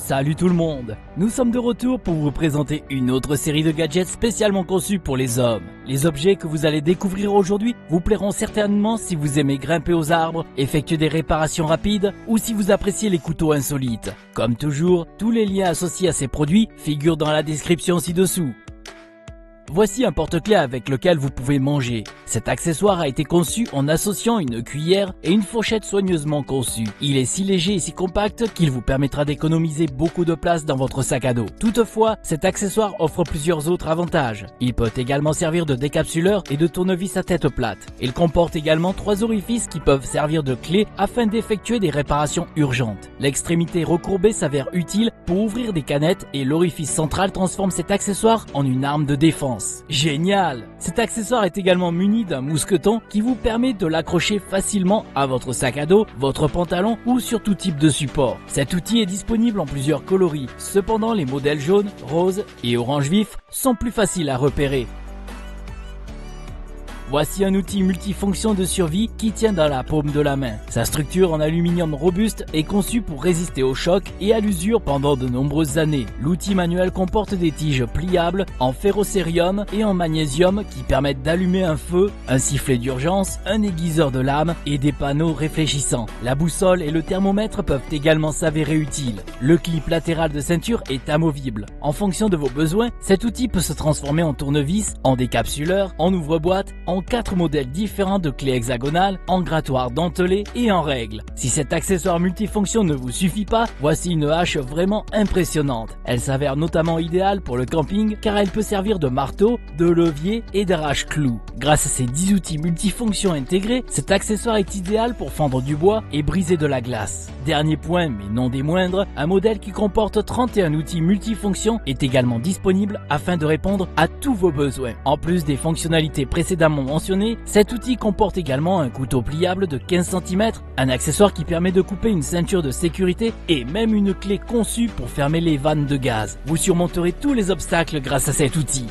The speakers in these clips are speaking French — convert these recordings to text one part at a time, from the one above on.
Salut tout le monde! Nous sommes de retour pour vous présenter une autre série de gadgets spécialement conçus pour les hommes. Les objets que vous allez découvrir aujourd'hui vous plairont certainement si vous aimez grimper aux arbres, effectuer des réparations rapides ou si vous appréciez les couteaux insolites. Comme toujours, tous les liens associés à ces produits figurent dans la description ci-dessous. Voici un porte-clés avec lequel vous pouvez manger. Cet accessoire a été conçu en associant une cuillère et une fourchette soigneusement conçue. Il est si léger et si compact qu'il vous permettra d'économiser beaucoup de place dans votre sac à dos. Toutefois, cet accessoire offre plusieurs autres avantages. Il peut également servir de décapsuleur et de tournevis à tête plate. Il comporte également 3 orifices qui peuvent servir de clés afin d'effectuer des réparations urgentes. L'extrémité recourbée s'avère utile pour ouvrir des canettes et l'orifice central transforme cet accessoire en une arme de défense. Génial! Cet accessoire est également muni d'un mousqueton qui vous permet de l'accrocher facilement à votre sac à dos, votre pantalon ou sur tout type de support. Cet outil est disponible en plusieurs coloris. Cependant, les modèles jaune, rose et orange vif sont plus faciles à repérer. Voici un outil multifonction de survie qui tient dans la paume de la main. Sa structure en aluminium robuste est conçue pour résister au choc et à l'usure pendant de nombreuses années. L'outil manuel comporte des tiges pliables en ferrocérium et en magnésium qui permettent d'allumer un feu, un sifflet d'urgence, un aiguiseur de lame et des panneaux réfléchissants. La boussole et le thermomètre peuvent également s'avérer utiles. Le clip latéral de ceinture est amovible. En fonction de vos besoins, cet outil peut se transformer en tournevis, en décapsuleur, en ouvre-boîte, en 4 modèles différents de clés hexagonales, en grattoir dentelé et en règle. Si cet accessoire multifonction ne vous suffit pas, voici une hache vraiment impressionnante. Elle s'avère notamment idéale pour le camping car elle peut servir de marteau, de levier et d'arrache-clous. Grâce à ces 10 outils multifonctions intégrés, cet accessoire est idéal pour fendre du bois et briser de la glace. Dernier point, mais non des moindres, un modèle qui comporte 31 outils multifonctions est également disponible afin de répondre à tous vos besoins. En plus des fonctionnalités précédemment mentionné, cet outil comporte également un couteau pliable de 15 cm, un accessoire qui permet de couper une ceinture de sécurité et même une clé conçue pour fermer les vannes de gaz. Vous surmonterez tous les obstacles grâce à cet outil.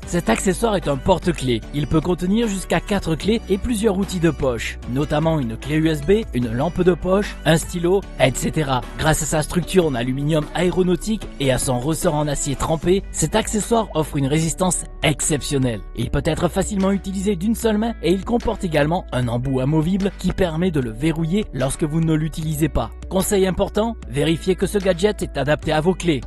Cet accessoire est un porte-clés. Il peut contenir jusqu'à 4 clés et plusieurs outils de poche, notamment une clé USB, une lampe de poche, un stylo, etc. Grâce à sa structure en aluminium aéronautique et à son ressort en acier trempé, cet accessoire offre une résistance exceptionnelle. Il peut être facilement utilisé d'une seule main et il comporte également un embout amovible qui permet de le verrouiller lorsque vous ne l'utilisez pas. Conseil important, vérifiez que ce gadget est adapté à vos clés.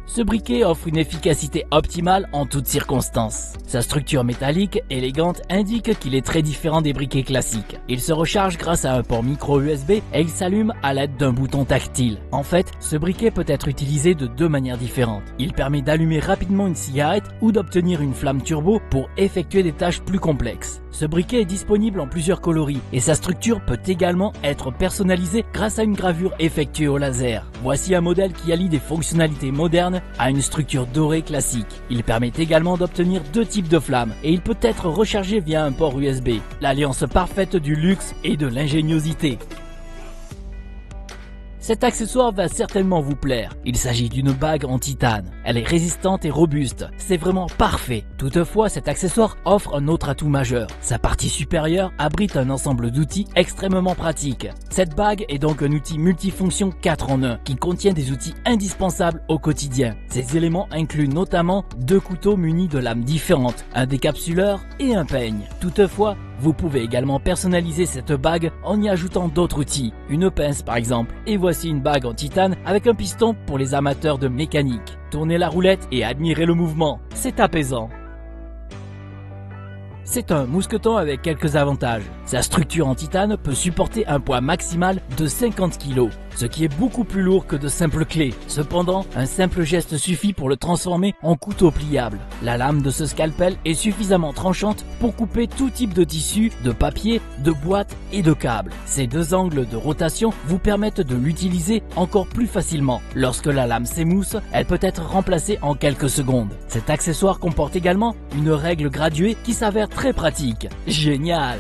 Ce briquet offre une efficacité optimale en toutes circonstances. Sa structure métallique, élégante, indique qu'il est très différent des briquets classiques. Il se recharge grâce à un port micro USB et il s'allume à l'aide d'un bouton tactile. En fait, ce briquet peut être utilisé de 2 manières différentes. Il permet d'allumer rapidement une cigarette ou d'obtenir une flamme turbo pour effectuer des tâches plus complexes. Ce briquet est disponible en plusieurs coloris et sa structure peut également être personnalisée grâce à une gravure effectuée au laser. Voici un modèle qui allie des fonctionnalités modernes à une structure dorée classique. Il permet également d'obtenir 2 types de flammes et il peut être rechargé via un port USB. L'alliance parfaite du luxe et de l'ingéniosité. Cet accessoire va certainement vous plaire. Il s'agit d'une bague en titane. Elle est résistante et robuste. C'est vraiment parfait. Toutefois, cet accessoire offre un autre atout majeur. Sa partie supérieure abrite un ensemble d'outils extrêmement pratiques. Cette bague est donc un outil multifonction 4 en 1 qui contient des outils indispensables au quotidien. Ces éléments incluent notamment 2 couteaux munis de lames différentes, un décapsuleur et un peigne. Toutefois, vous pouvez également personnaliser cette bague en y ajoutant d'autres outils, une pince par exemple. Et voici une bague en titane avec un piston pour les amateurs de mécanique. Tournez la roulette et admirez le mouvement, c'est apaisant. C'est un mousqueton avec quelques avantages. Sa structure en titane peut supporter un poids maximal de 50 kg, ce qui est beaucoup plus lourd que de simples clés. Cependant, un simple geste suffit pour le transformer en couteau pliable. La lame de ce scalpel est suffisamment tranchante pour couper tout type de tissu, de papier, de boîte et de câbles. Ces 2 angles de rotation vous permettent de l'utiliser encore plus facilement. Lorsque la lame s'émousse, elle peut être remplacée en quelques secondes. Cet accessoire comporte également une règle graduée qui s'avère très pratique. Génial!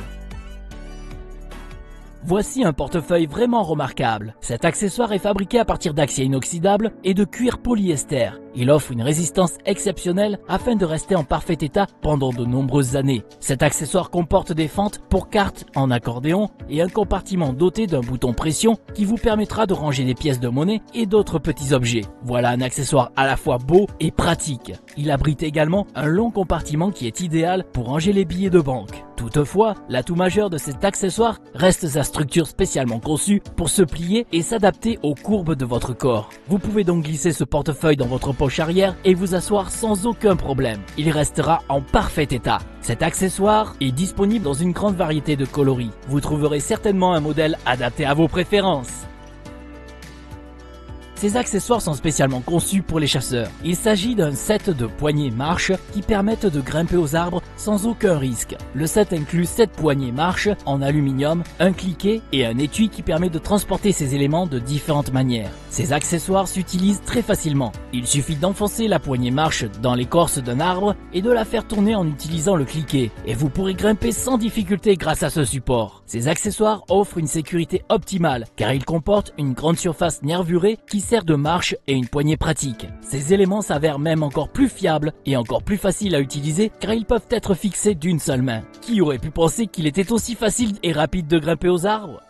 Voici un portefeuille vraiment remarquable. Cet accessoire est fabriqué à partir d'acier inoxydable et de cuir polyester. Il offre une résistance exceptionnelle afin de rester en parfait état pendant de nombreuses années. Cet accessoire comporte des fentes pour cartes en accordéon et un compartiment doté d'un bouton pression qui vous permettra de ranger des pièces de monnaie et d'autres petits objets. Voilà un accessoire à la fois beau et pratique. Il abrite également un long compartiment qui est idéal pour ranger les billets de banque. Toutefois, l'atout majeur de cet accessoire reste sa structure spécialement conçue pour se plier et s'adapter aux courbes de votre corps. Vous pouvez donc glisser ce portefeuille dans votre poche arrière et vous asseoir sans aucun problème. Il restera en parfait état. Cet accessoire est disponible dans une grande variété de coloris. Vous trouverez certainement un modèle adapté à vos préférences. Ces accessoires sont spécialement conçus pour les chasseurs. Il s'agit d'un set de poignées marche qui permettent de grimper aux arbres sans aucun risque. Le set inclut 7 poignées marche en aluminium, un cliquet et un étui qui permet de transporter ces éléments de différentes manières. Ces accessoires s'utilisent très facilement. Il suffit d'enfoncer la poignée marche dans l'écorce d'un arbre et de la faire tourner en utilisant le cliquet. Et vous pourrez grimper sans difficulté grâce à ce support. Ces accessoires offrent une sécurité optimale car ils comportent une grande surface nervurée qui sert de marche et une poignée pratique. Ces éléments s'avèrent même encore plus fiables et encore plus faciles à utiliser car ils peuvent être fixés d'une seule main. Qui aurait pu penser qu'il était aussi facile et rapide de grimper aux arbres ?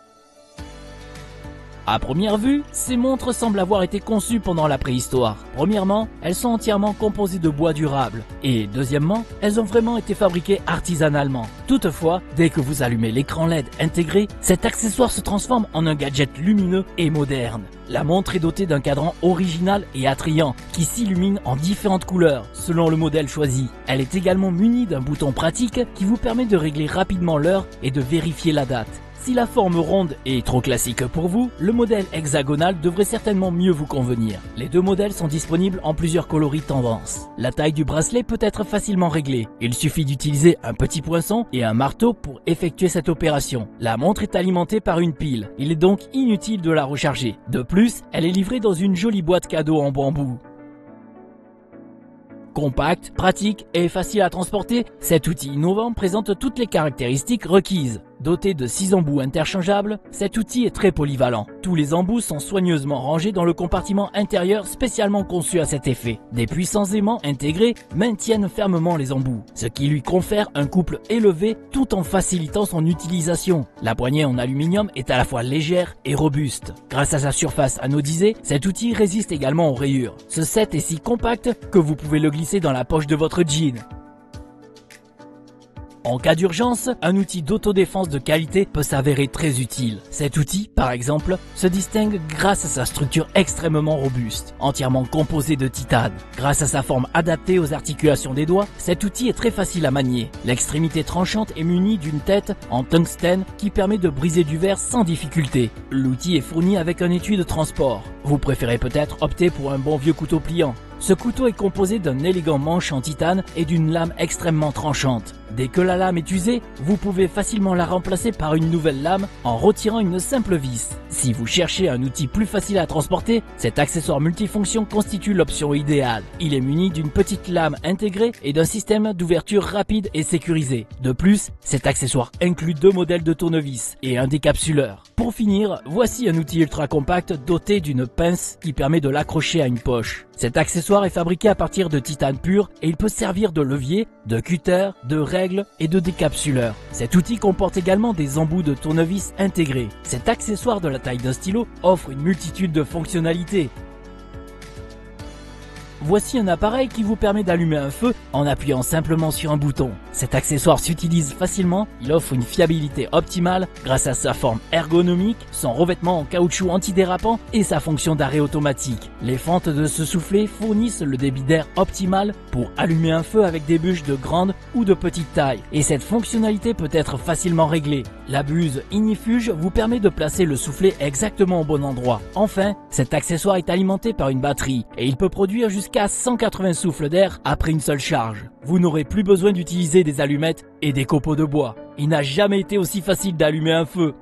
À première vue, ces montres semblent avoir été conçues pendant la préhistoire. Premièrement, elles sont entièrement composées de bois durable. Et deuxièmement, elles ont vraiment été fabriquées artisanalement. Toutefois, dès que vous allumez l'écran LED intégré, cet accessoire se transforme en un gadget lumineux et moderne. La montre est dotée d'un cadran original et attrayant qui s'illumine en différentes couleurs selon le modèle choisi. Elle est également munie d'un bouton pratique qui vous permet de régler rapidement l'heure et de vérifier la date. Si la forme ronde est trop classique pour vous, le modèle hexagonal devrait certainement mieux vous convenir. Les deux modèles sont disponibles en plusieurs coloris tendances. La taille du bracelet peut être facilement réglée. Il suffit d'utiliser un petit poinçon et un marteau pour effectuer cette opération. La montre est alimentée par une pile. Il est donc inutile de la recharger. De plus, elle est livrée dans une jolie boîte cadeau en bambou. Compact, pratique et facile à transporter, cet outil innovant présente toutes les caractéristiques requises. Doté de 6 embouts interchangeables, cet outil est très polyvalent. Tous les embouts sont soigneusement rangés dans le compartiment intérieur spécialement conçu à cet effet. Des puissants aimants intégrés maintiennent fermement les embouts, ce qui lui confère un couple élevé tout en facilitant son utilisation. La poignée en aluminium est à la fois légère et robuste. Grâce à sa surface anodisée, cet outil résiste également aux rayures. Ce set est si compact que vous pouvez le glisser dans la poche de votre jean. En cas d'urgence, un outil d'autodéfense de qualité peut s'avérer très utile. Cet outil, par exemple, se distingue grâce à sa structure extrêmement robuste, entièrement composée de titane. Grâce à sa forme adaptée aux articulations des doigts, cet outil est très facile à manier. L'extrémité tranchante est munie d'une tête en tungstène qui permet de briser du verre sans difficulté. L'outil est fourni avec un étui de transport. Vous préférez peut-être opter pour un bon vieux couteau pliant. Ce couteau est composé d'un élégant manche en titane et d'une lame extrêmement tranchante. Dès que la lame est usée, vous pouvez facilement la remplacer par une nouvelle lame en retirant une simple vis. Si vous cherchez un outil plus facile à transporter, cet accessoire multifonction constitue l'option idéale. Il est muni d'une petite lame intégrée et d'un système d'ouverture rapide et sécurisé. De plus, cet accessoire inclut 2 modèles de tournevis et un décapsuleur. Pour finir, voici un outil ultra compact doté d'une pince qui permet de l'accrocher à une poche. Cet accessoire est fabriqué à partir de titane pur et il peut servir de levier, de cutter, de règle et de décapsuleur. Cet outil comporte également des embouts de tournevis intégrés. Cet accessoire de la taille d'un stylo offre une multitude de fonctionnalités. Voici un appareil qui vous permet d'allumer un feu en appuyant simplement sur un bouton. Cet accessoire s'utilise facilement, il offre une fiabilité optimale grâce à sa forme ergonomique, son revêtement en caoutchouc antidérapant et sa fonction d'arrêt automatique. Les fentes de ce soufflet fournissent le débit d'air optimal pour allumer un feu avec des bûches de grande ou de petite taille. Et cette fonctionnalité peut être facilement réglée. La buse Ignifuge vous permet de placer le soufflet exactement au bon endroit. Enfin, cet accessoire est alimenté par une batterie et il peut produire jusqu'à 180 souffles d'air après une seule charge. Vous n'aurez plus besoin d'utiliser des allumettes et des copeaux de bois. Il n'a jamais été aussi facile d'allumer un feu.